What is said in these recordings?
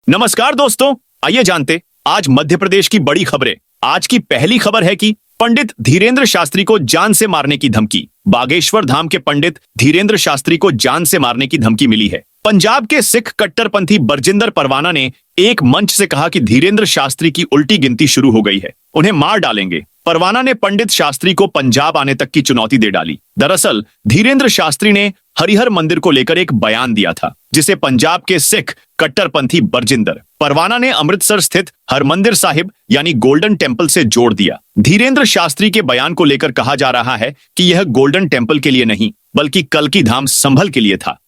नमस्कार दोस्तों, आइए जानते आज मध्य प्रदेश की बड़ी खबरें। आज की पहली खबर है कि पंडित धीरेन्द्र शास्त्री को जान से मारने की धमकी। बागेश्वर धाम के पंडित धीरेन्द्र शास्त्री को जान से मारने की धमकी मिली है। पंजाब के सिख कट्टरपंथी बरजिंदर परवाना ने एक मंच से कहा कि धीरेन्द्र शास्त्री की उल्टी गिनती शुरू हो गई है, उन्हें मार डालेंगे। परवाना ने पंडित शास्त्री को पंजाब आने तक की चुनौती दे डाली। दरअसल धीरेन्द्र शास्त्री ने हरिहर मंदिर को लेकर एक बयान दिया था, जिसे पंजाब के सिख कट्टरपंथी बरजिंदर परवाना ने अमृतसर स्थित हरमंदिर साहिब यानी गोल्डन टेम्पल से जोड़ दिया। धीरेन्द्र शास्त्री के बयान को लेकर कहा जा रहा है कि यह गोल्डन टेम्पल के लिए नहीं, बल्कि कल्की धाम संभल के लिए था।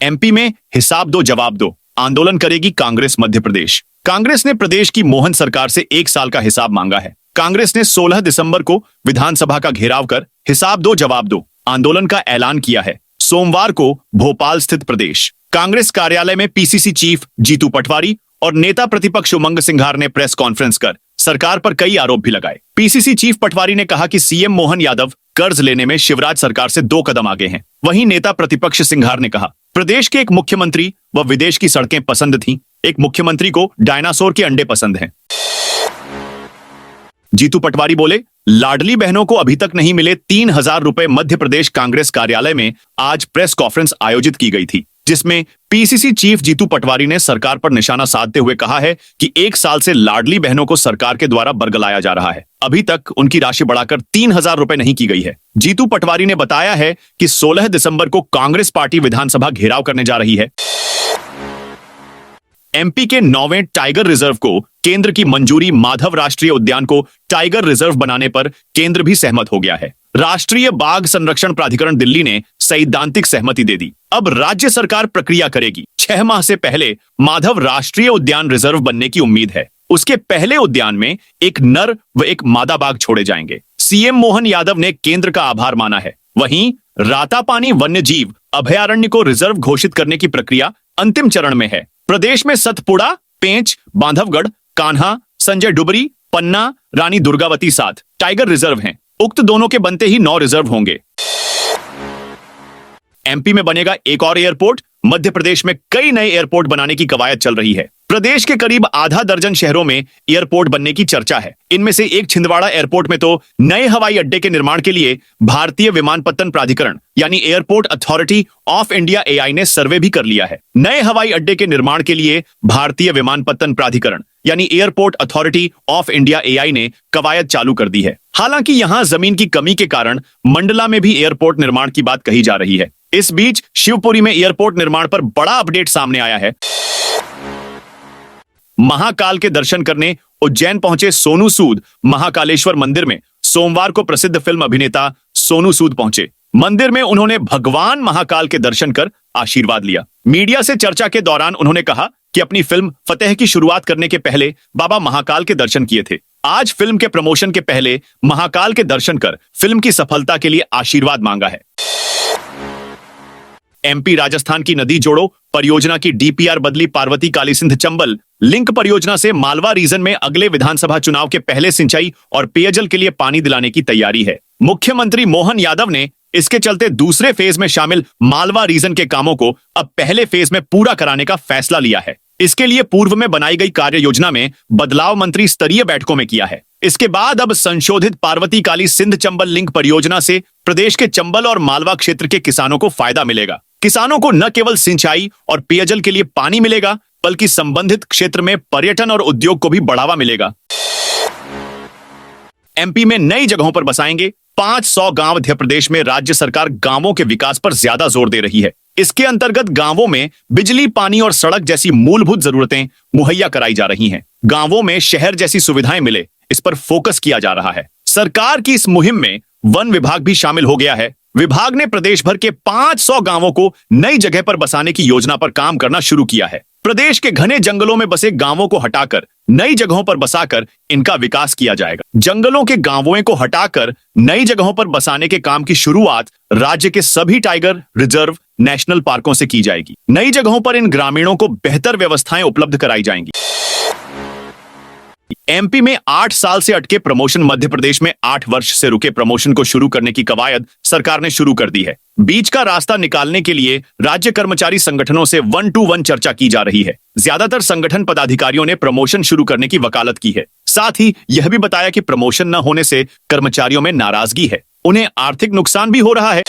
एमपी में हिसाब दो जवाब दो, आंदोलन करेगी कांग्रेस मध्य प्रदेश। कांग्रेस ने प्रदेश की मोहन सरकार से 1 साल का हिसाब मांगा है। कांग्रेस ने 16 दिसंबर को विधानसभा का घेराव कर हिसाब दो जवाब दो आंदोलन का ऐलान किया है। सोमवार को भोपाल स्थित प्रदेश कांग्रेस कार्यालय में पीसीसी चीफ जीतू पटवारी और नेता प्रतिपक्ष उमंग सिंघार ने प्रेस कॉन्फ्रेंस कर सरकार पर कई आरोप भी लगाए। पीसीसी चीफ पटवारी ने कहा कि सीएम मोहन यादव कर्ज लेने में शिवराज सरकार से 2 कदम आगे हैं। वहीं नेता प्रतिपक्ष सिंघार ने कहा, प्रदेश के एक मुख्यमंत्री व विदेश की सड़कें पसंद थीं, एक मुख्यमंत्री को डायनासोर के अंडे पसंद हैं। जीतू पटवारी बोले, लाडली बहनों को अभी तक नहीं मिले 3,000 रुपए। मध्य प्रदेश कांग्रेस कार्यालय में आज प्रेस कॉन्फ्रेंस आयोजित की गई थी, जिसमें पीसीसी चीफ जीतू पटवारी ने सरकार पर निशाना साधते हुए कहा है कि 1 साल से लाडली बहनों को सरकार के द्वारा बरगलाया जा रहा है। अभी तक उनकी राशि बढ़ाकर 3,000 रुपए नहीं की गई है। जीतू पटवारी ने बताया है कि 16 दिसंबर को कांग्रेस पार्टी विधानसभा घेराव करने जा रही है। एमपी के 9वें टाइगर रिजर्व को केंद्र की मंजूरी। माधव राष्ट्रीय उद्यान को टाइगर रिजर्व बनाने पर केंद्र भी सहमत हो गया है। राष्ट्रीय बाघ संरक्षण प्राधिकरण दिल्ली ने सैद्धांतिक सहमति दे दी। अब राज्य सरकार प्रक्रिया करेगी। 6 माह से पहले माधव राष्ट्रीय उद्यान रिजर्व बनने की उम्मीद है। उसके पहले उद्यान में एक नर व एक मादा बाघ छोड़े जाएंगे। सीएम मोहन यादव ने केंद्र का आभार माना है। वहीं रातापानी वन्यजीव अभयारण्य को रिजर्व घोषित करने की प्रक्रिया अंतिम चरण में है। प्रदेश में सतपुड़ा, पेंच, बांधवगढ़, कान्हा, संजय डुबरी, पन्ना, रानी दुर्गावती 7 टाइगर रिजर्व हैं। उक्त दोनों के बनते ही 9 रिजर्व होंगे। एमपी में बनेगा एक और एयरपोर्ट। मध्य प्रदेश में कई नए एयरपोर्ट बनाने की कवायद चल रही है। प्रदेश के करीब आधा दर्जन शहरों में एयरपोर्ट बनने की चर्चा है। इनमें से एक छिंदवाड़ा एयरपोर्ट में तो नए हवाई अड्डे के निर्माण के लिए भारतीय विमानपत्तन प्राधिकरण यानी airport authority of India AI ने सर्वे भी कर लिया है। नए हवाई अड्डे के निर्माण के लिए भारतीय विमानपत्तन प्राधिकरण यानी airport authority of India AI ने कवायद चालू कर दी है। हालांकि यहां जमीन की कमी के कारण मंडला में भी एयरपोर्ट निर्माण की बात कही जा रही है। इस बीच शिवपुरी में एयरपोर्ट निर्माण पर बड़ा अपडेट सामने आया है। महाकाल के दर्शन करने उज्जैन पहुंचे सोनू सूद। महाकालेश्वर मंदिर में सोमवार को प्रसिद्ध फिल्म अभिनेता सोनू सूद पहुंचे। मंदिर में उन्होंने भगवान महाकाल के दर्शन कर आशीर्वाद लिया। मीडिया से चर्चा के दौरान उन्होंने कहा कि अपनी फिल्म फतेह की शुरुआत करने के पहले बाबा महाकाल के दर्शन किए थे। आज फिल्म के प्रमोशन के पहले महाकाल के दर्शन कर फिल्म की सफलता के लिए आशीर्वाद मांगा है। एमपी राजस्थान की नदी जोड़ो परियोजना की डीपीआर बदली। पार्वती काली सिंध चंबल लिंक परियोजना से मालवा रीजन में अगले विधानसभा चुनाव के पहले सिंचाई और पेयजल के लिए पानी दिलाने की तैयारी है। मुख्यमंत्री मोहन यादव ने इसके चलते दूसरे फेज में शामिल मालवा रीजन के कामों को अब पहले फेज में पूरा कराने का फैसला लिया है। इसके लिए पूर्व में बनाई गई कार्य योजना में बदलाव मंत्री स्तरीय बैठकों में किया है। इसके बाद अब संशोधित पार्वती काली सिंध चंबल लिंक परियोजना से प्रदेश के चंबल और मालवा क्षेत्र के किसानों को फायदा मिलेगा। किसानों को न केवल सिंचाई और पेयजल के लिए पानी मिलेगा, बल्कि संबंधित क्षेत्र में पर्यटन और उद्योग को भी बढ़ावा मिलेगा। एमपी में नई जगहों पर बसाएंगे 500 गांव। मध्य प्रदेश में राज्य सरकार गांवों के विकास पर ज्यादा जोर दे रही है। इसके अंतर्गत गांवों में बिजली, पानी और सड़क जैसी मूलभूत जरूरतें मुहैया कराई जा रही हैं। गांवों में शहर जैसी सुविधाएं मिले, इस पर फोकस किया जा रहा है। सरकार की इस मुहिम में वन विभाग भी शामिल हो गया है। विभाग ने प्रदेश भर के 500 गांवों को नई जगह पर बसाने की योजना पर काम करना शुरू किया है। प्रदेश के घने जंगलों में बसे गांवों को हटाकर नई जगहों पर बसाकर इनका विकास किया जाएगा। जंगलों के गांवों को हटाकर नई जगहों पर बसाने के काम की शुरुआत राज्य के सभी टाइगर रिजर्व नेशनल पार्कों से की जाएगी। नई जगहों पर इन ग्रामीणों को बेहतर व्यवस्थाएं उपलब्ध कराई जाएंगी। एमपी में 8 साल से अटके प्रमोशन, मध्य प्रदेश में 8 वर्ष से रुके प्रमोशन को शुरू करने की कवायद सरकार ने शुरू कर दी है। बीच का रास्ता निकालने के लिए राज्य कर्मचारी संगठनों से 1-to-1 चर्चा की जा रही है। ज्यादातर संगठन पदाधिकारियों ने प्रमोशन शुरू करने की वकालत की है। साथ ही यह भी बताया कि प्रमोशन न होने से कर्मचारियों में नाराजगी है, उन्हें आर्थिक नुकसान भी हो रहा है।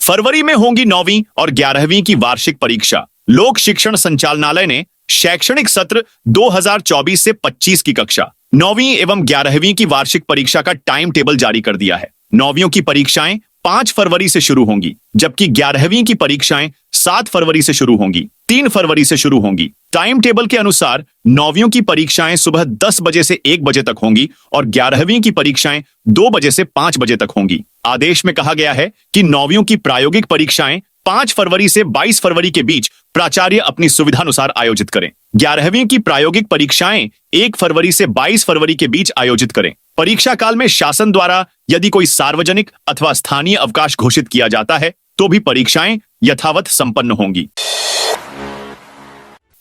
फरवरी में होंगी 9वीं और 11वीं की वार्षिक परीक्षा। लोक शिक्षण संचालनालय ने शैक्षणिक सत्र 2024 से 25 की कक्षा 9वीं एवं 11वीं की वार्षिक परीक्षा का टाइम टेबल जारी कर दिया है। 9वीं की परीक्षाएं 5 फरवरी से शुरू होंगी, जबकि 11वीं की परीक्षाएं 7 फरवरी से शुरू होंगी, 3 फरवरी से शुरू होंगी। टाइम टेबल के अनुसार 9वीं की परीक्षाएं सुबह 10 बजे से 1 बजे तक होंगी और 11वीं की परीक्षाएं 2 बजे से 5 बजे तक होंगी। आदेश में कहा गया है कि 9वीं की प्रायोगिक परीक्षाएं 5 फरवरी से 22 फरवरी के बीच प्राचार्य अपनी सुविधानुसार आयोजित करें। 11वीं की प्रायोगिक परीक्षाएं 1 फरवरी से 22 फरवरी के बीच आयोजित करें। परीक्षा काल में शासन द्वारा यदि कोई सार्वजनिक अथवा स्थानीय अवकाश घोषित किया जाता है तो भी परीक्षाएं यथावत संपन्न होंगी।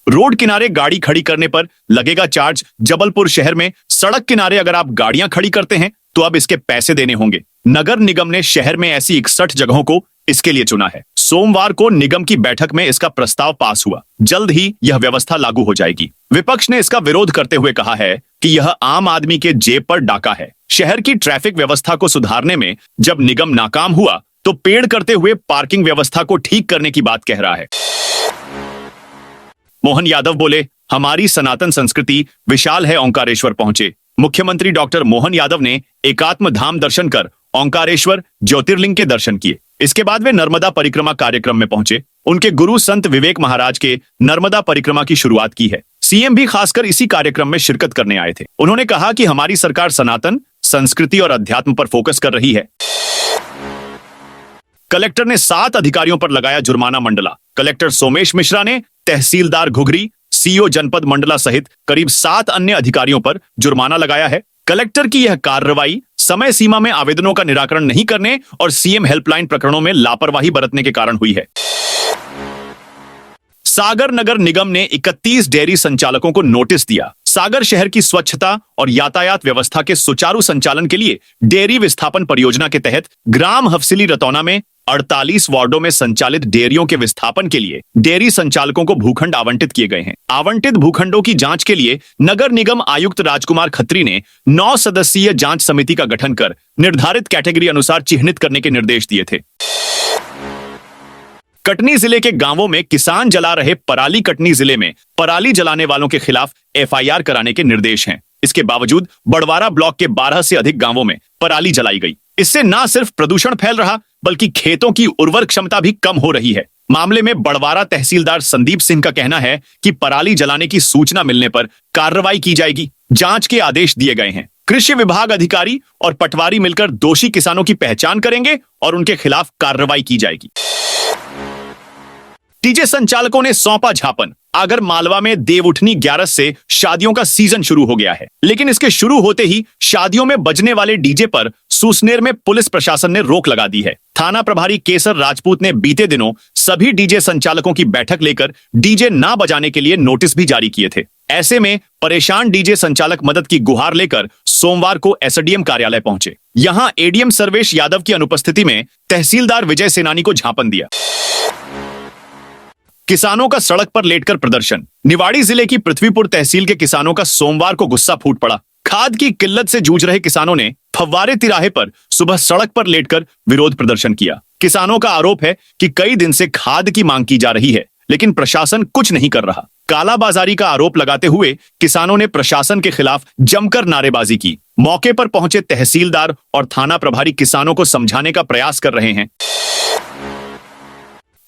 रोड किनारे गाड़ी खड़ी करने पर लगेगा चार्ज। जबलपुर शहर में सड़क किनारे अगर आप गाड़ियां खड़ी करते हैं तो अब इसके पैसे देने होंगे। नगर निगम ने शहर में ऐसी 61 जगहों को इसके लिए चुना है। सोमवार को निगम की बैठक में इसका प्रस्ताव पास हुआ। जल्द ही यह व्यवस्था लागू हो जाएगी। विपक्ष ने इसका विरोध करते हुए कहा है कि यह आम आदमी के जेब पर डाका है। शहर की ट्रैफिक व्यवस्था को सुधारने में जब निगम नाकाम हुआ तो पेड़ करते हुए पार्किंग व्यवस्था को ठीक करने की बात कह रहा है। मोहन यादव बोले, हमारी सनातन संस्कृति विशाल है। ओंकारेश्वर पहुंचे मुख्यमंत्री डॉक्टर मोहन यादव ने एकात्म धाम दर्शन कर ओंकारेश्वर ज्योतिर्लिंग के दर्शन किए। इसके बाद वे नर्मदा परिक्रमा कार्यक्रम में पहुंचे। उनके गुरु संत विवेक महाराज के नर्मदा परिक्रमा की शुरुआत की है। सीएम भी खासकर इसी कार्यक्रम में शिरकत करने आए थे। उन्होंने कहा कि हमारी सरकार सनातन संस्कृति और अध्यात्म पर फोकस कर रही है। कलेक्टर ने 7 अधिकारियों पर लगाया जुर्माना मंडला। कलेक्टर सोमेश मिश्रा ने तहसीलदार घुघरी, सीईओ जनपद मंडला सहित करीब 7 अन्य अधिकारियों पर जुर्माना लगाया है। कलेक्टर की यह कार्रवाई समय सीमा में आवेदनों का निराकरण नहीं करने और सीएम हेल्पलाइन प्रकरणों में लापरवाही बरतने के कारण हुई है। सागर नगर निगम ने 31 डेयरी संचालकों को नोटिस दिया। सागर शहर की स्वच्छता और यातायात व्यवस्था के सुचारू संचालन के लिए डेयरी विस्थापन परियोजना के तहत ग्राम हफसिली रतौना में 48 वार्डों में संचालित डेयरियों के विस्थापन के लिए डेयरी संचालकों को भूखंड आवंटित किए गए हैं। आवंटित भूखंडों की जांच के लिए नगर निगम आयुक्त राजकुमार खत्री ने 9 सदस्यीय जांच समिति का गठन कर निर्धारित कैटेगरी अनुसार चिन्हित करने के निर्देश दिए थे। कटनी जिले के गांवों में किसान जला रहे पराली। कटनी जिले में पराली जलाने वालों के खिलाफ एफआईआर कराने के निर्देश हैं। इसके बावजूद बड़वारा ब्लॉक के 12 से अधिक गांवों में पराली जलाई गई। इससे न सिर्फ प्रदूषण फैल रहा बल्कि खेतों की उर्वर क्षमता भी कम हो रही है। मामले में बड़वारा तहसीलदार संदीप सिंह का कहना है कि पराली जलाने की सूचना मिलने पर कार्रवाई की जाएगी। जांच के आदेश दिए गए हैं। कृषि विभाग अधिकारी और पटवारी मिलकर दोषी किसानों की पहचान करेंगे और उनके खिलाफ कार्रवाई की जाएगी। डीजे संचालकों ने सौंपा झापन। आगर मालवा में देवउठनी 11 से शादियों का सीजन शुरू हो गया है, लेकिन इसके शुरू होते ही शादियों में बजने वाले डीजे पर सुसनेर में पुलिस प्रशासन ने रोक लगा दी है। थाना प्रभारी केसर राजपूत ने बीते दिनों सभी डीजे संचालकों की बैठक लेकर डीजे ना बजाने के लिए नोटिस भी जारी किए थे। ऐसे में परेशान डीजे संचालक मदद की गुहार लेकर सोमवार को एसडीएम कार्यालय पहुंचे। यहां एडीएम सर्वेश यादव की अनुपस्थिति में तहसीलदार विजय सेनानी को झापन दिया। किसानों का सड़क पर लेटकर प्रदर्शन। निवाड़ी जिले की पृथ्वीपुर तहसील के किसानों का सोमवार को गुस्सा फूट पड़ा। खाद की किल्लत से जूझ रहे किसानों ने फव्वारे तिराहे पर सुबह सड़क पर लेटकर विरोध प्रदर्शन किया। किसानों का आरोप है कि कई दिन से खाद की मांग की जा रही है, लेकिन प्रशासन कुछ नहीं कर रहा। कालाबाजारी का आरोप लगाते हुए किसानों ने प्रशासन के खिलाफ जमकर नारेबाजी की। मौके पर पहुंचे तहसीलदार और थाना प्रभारी किसानों को समझाने का प्रयास कर रहे हैं।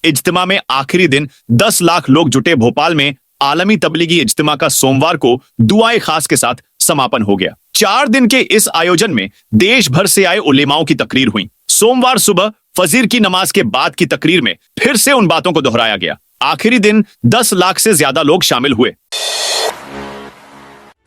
इज्तिमा में आखिरी दिन 10 लाख लोग जुटे। भोपाल में आलमी तबलीगी इज्तिमा का सोमवार को दुआए खास के साथ समापन हो गया। 4 दिन के इस आयोजन में देश भर से आए उलेमाओं की तकरीर हुई। सोमवार सुबह फजीर की नमाज के बाद की तकरीर में फिर से उन बातों को दोहराया गया। आखिरी दिन 10 लाख से ज्यादा लोग शामिल हुए।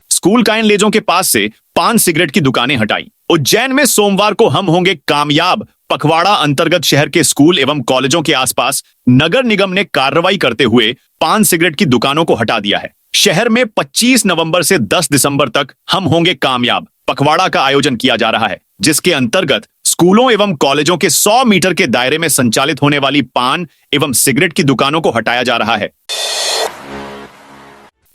स्कूल कायन लेजों के पास से पान सिगरेट की दुकानें हटाई। उज्जैन में सोमवार को हम होंगे कामयाब। पखवाड़ा अंतर्गत शहर के स्कूल एवं कॉलेजों के आसपास नगर निगम ने कार्रवाई करते हुए पान सिगरेट की दुकानों को हटा दिया है। शहर में 25 नवंबर से 10 दिसंबर तक हम होंगे कामयाब पखवाड़ा का आयोजन किया जा रहा है, जिसके अंतर्गत स्कूलों एवं कॉलेजों के 100 मीटर के दायरे में संचालित होने वाली पान एवं सिगरेट की दुकानों को हटाया जा रहा है।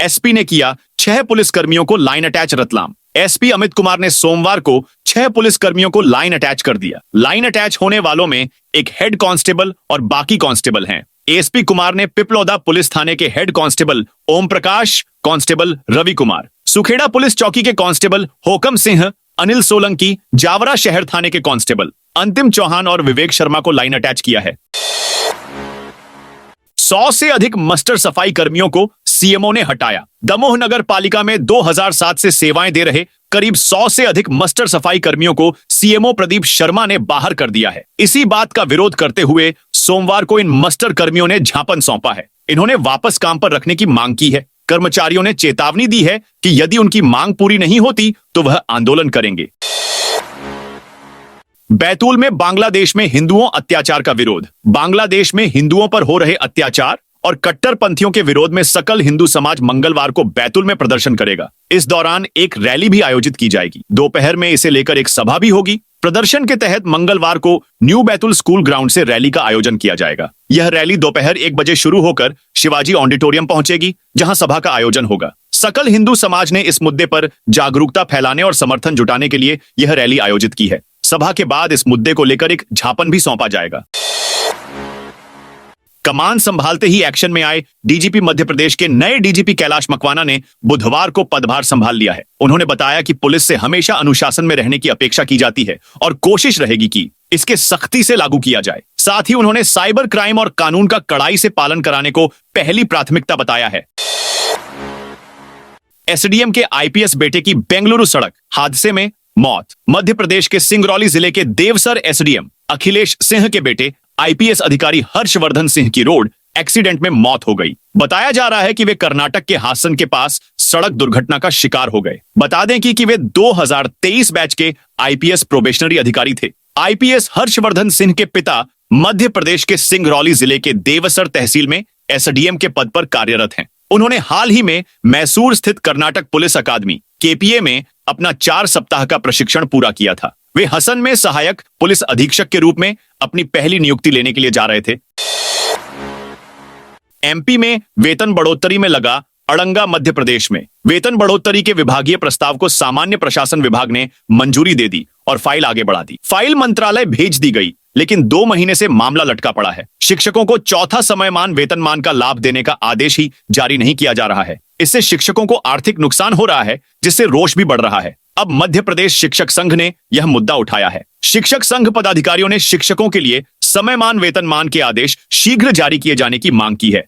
एसपी ने किया 6 पुलिसकर्मियों को line attach Ratlam. SP Amit Kumar ने सोमवार को 6 पुलिसकर्मियों को लाइन अटैच कर दिया। लाइन अटैच होने वालों में एक हेड कांस्टेबल और बाकी कांस्टेबल हैं। एसपी कुमार ने पिपलौदा पुलिस थाने के head constable Om Prakash, constable Ravi Kumar, Sukheda police चौकी के कांस्टेबल होकम सिंह, अनिल सोलंकी, जावरा शहर थाने के कांस्टेबल अंतिम चौहान और विवेक शर्मा को लाइन अटैच किया है। 100 से अधिक मस्टर सफाई कर्मियों को सीएमओ ने हटाया। दमोह नगर पालिका में 2007 से सेवाएं दे रहे करीब 100 से अधिक मस्टर सफाई कर्मियों को सीएमओ प्रदीप शर्मा ने बाहर कर दिया है। इसी बात का विरोध करते हुए सोमवार को इन मस्टर कर्मियों ने ज्ञापन सौंपा है। इन्होंने वापस काम पर रखने की मांग की है। कर्मचारियों ने चेतावनी दी है कि यदि उनकी मांग पूरी नहीं होती तो वह आंदोलन करेंगे। बैतूल में बांग्लादेश में हिंदुओं अत्याचार का विरोध। बांग्लादेश में हिंदुओं पर हो रहे अत्याचार और कट्टरपंथियों के विरोध में सकल हिंदू समाज मंगलवार को बैतूल में प्रदर्शन करेगा। इस दौरान एक रैली भी आयोजित की जाएगी। दोपहर में इसे लेकर एक सभा भी होगी। प्रदर्शन के तहत मंगलवार को न्यू बैतूल स्कूल ग्राउंड से रैली का आयोजन किया जाएगा। यह रैली दोपहर 1 बजे शुरू होकर शिवाजी ऑडिटोरियम पहुंचेगी, जहां सभा का आयोजन होगा। सकल हिंदू समाज ने इस मुद्दे पर जागरूकता फैलाने और समर्थन जुटाने के लिए यह रैली आयोजित की है। सभा के बाद इस मुद्दे को लेकर एक ज्ञापन भी सौंपा जाएगा। कमान संभालते ही एक्शन में आए डीजीपी मध्य प्रदेश के नए डीजीपी कैलाश मकवाना ने बुधवार को पदभार संभाल लिया है। उन्होंने बताया कि पुलिस से हमेशा अनुशासन में रहने की अपेक्षा की जाती है और कोशिश रहेगी कि इसके सख्ती से लागू किया जाए। साथ ही उन्होंने साइबर क्राइम और कानून का कड़ाई से पालन कराने को पहली प्राथमिकता बताया है। एसडीएम के आईपीएस बेटे की बेंगलुरु सड़क हादसे में मौत। मध्य प्रदेश के सिंगरौली जिले के देवसर एसडीएम अखिलेश सिंह के बेटे आईपीएस अधिकारी हर्षवर्धन सिंह की रोड एक्सीडेंट में मौत हो गई। बताया जा रहा है कि वे कर्नाटक के हासन के पास सड़क दुर्घटना का शिकार हो गए। बता दें कि वे 2023 बैच के आईपीएस प्रोबेशनरी अधिकारी थे। आईपीएस हर्षवर्धन सिंह के पिता मध्य प्रदेश के सिंगरौली जिले के देवसर तहसील में एसडीएम के पद पर कार्यरत हैं। उन्होंने हाल ही में मैसूर स्थित कर्नाटक पुलिस अकादमी केपीए में अपना 4 सप्ताह का प्रशिक्षण पूरा किया था। वे हसन में सहायक पुलिस अधीक्षक के रूप में अपनी पहली नियुक्ति लेने के लिए जा रहे थे। एमपी में वेतन बढ़ोतरी में लगा अड़ंगा। मध्य प्रदेश में वेतन बढ़ोतरी के विभागीय प्रस्ताव को सामान्य प्रशासन विभाग ने मंजूरी दे दी और फाइल आगे बढ़ा दी। फाइल मंत्रालय भेज दी गई, लेकिन 2 महीने से मामला लटका पड़ा है। शिक्षकों को चौथा समयमान वेतनमान का लाभ देने का आदेश ही जारी नहीं किया जा रहा है। इससे शिक्षकों को आर्थिक नुकसान हो रहा है, जिससे रोष भी बढ़ रहा है। अब मध्य प्रदेश शिक्षक संघ ने यह मुद्दा उठाया है। शिक्षक संघ पदाधिकारियों ने शिक्षकों के लिए समयमान वेतनमान के आदेश शीघ्र जारी किए जाने की मांग की है।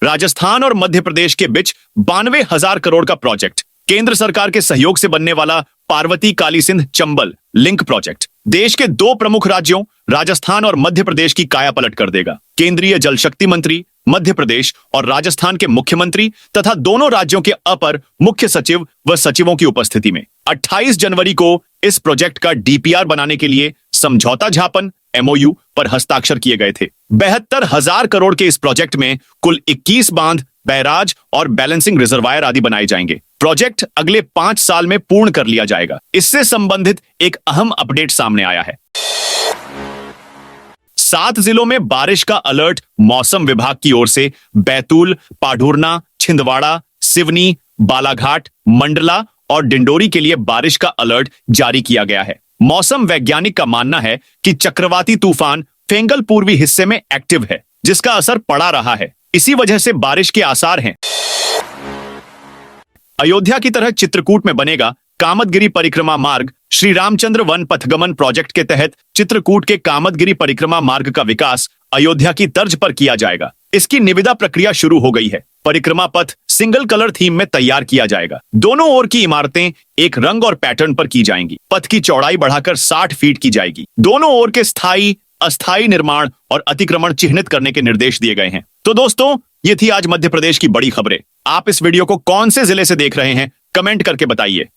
राजस्थान और मध्य प्रदेश के बीच 92,000 करोड़ का प्रोजेक्ट, केंद्र सरकार के सहयोग से बनने वाला पार्वती काली सिंध चंबल लिंक प्रोजेक्ट देश के 2 प्रमुख राज्यों राजस्थान और मध्य प्रदेश की कायापलट कर देगा। केंद्रीय जल शक्ति मंत्री, मध्य प्रदेश और राजस्थान के मुख्यमंत्री तथा दोनों राज्यों के अपर मुख्य सचिव व सचिवों की उपस्थिति में 28 जनवरी को इस प्रोजेक्ट का डीपीआर बनाने के लिए समझौता ज्ञापन एमओयू पर हस्ताक्षर किए गए थे। 72,000 करोड़ के इस प्रोजेक्ट में कुल 21 बांध, बैराज और बैलेंसिंग रिजर्वायर आदि बनाए जाएंगे। प्रोजेक्ट अगले 5 साल में पूर्ण कर लिया जाएगा। इससे संबंधित एक अहम अपडेट सामने आया है। 7 जिलों में बारिश का अलर्ट मौसम विभाग की ओर से बैतूल, पाढुरना, छिंदवाड़ा, सिवनी, बालाघाट, मंडला और डिंडोरी के लिए बारिश का अलर्ट जारी किया गया है। मौसम वैज्ञानिक का मानना है कि चक्रवाती तूफान फेंगल पूर्वी हिस्से में एक्टिव है, जिसका असर पड़ा रहा है। इसी वजह से बारिश के आसार हैं। अयोध्या की तरह चित्रकूट में बनेगा कामदगिरी परिक्रमा मार्ग। श्री रामचंद्र वन पथगमन प्रोजेक्ट के तहत चित्रकूट के कामदगिरी परिक्रमा मार्ग का विकास अयोध्या की तर्ज पर किया जाएगा। इसकी निविदा प्रक्रिया शुरू हो गई है। परिक्रमा पथ सिंगल कलर थीम में तैयार किया जाएगा। दोनों ओर की इमारतें एक रंग और पैटर्न पर की जाएंगी। पथ की चौड़ाई बढ़ाकर 60 फीट की जाएगी। दोनों ओर के स्थायी, अस्थायी निर्माण और अतिक्रमण चिह्नित करने के निर्देश दिए गए हैं। तो दोस्तों, ये थी आज मध्य प्रदेश की बड़ी खबरें। आप इस वीडियो को कौन से जिले से देख रहे हैं, कमेंट करके बताइए।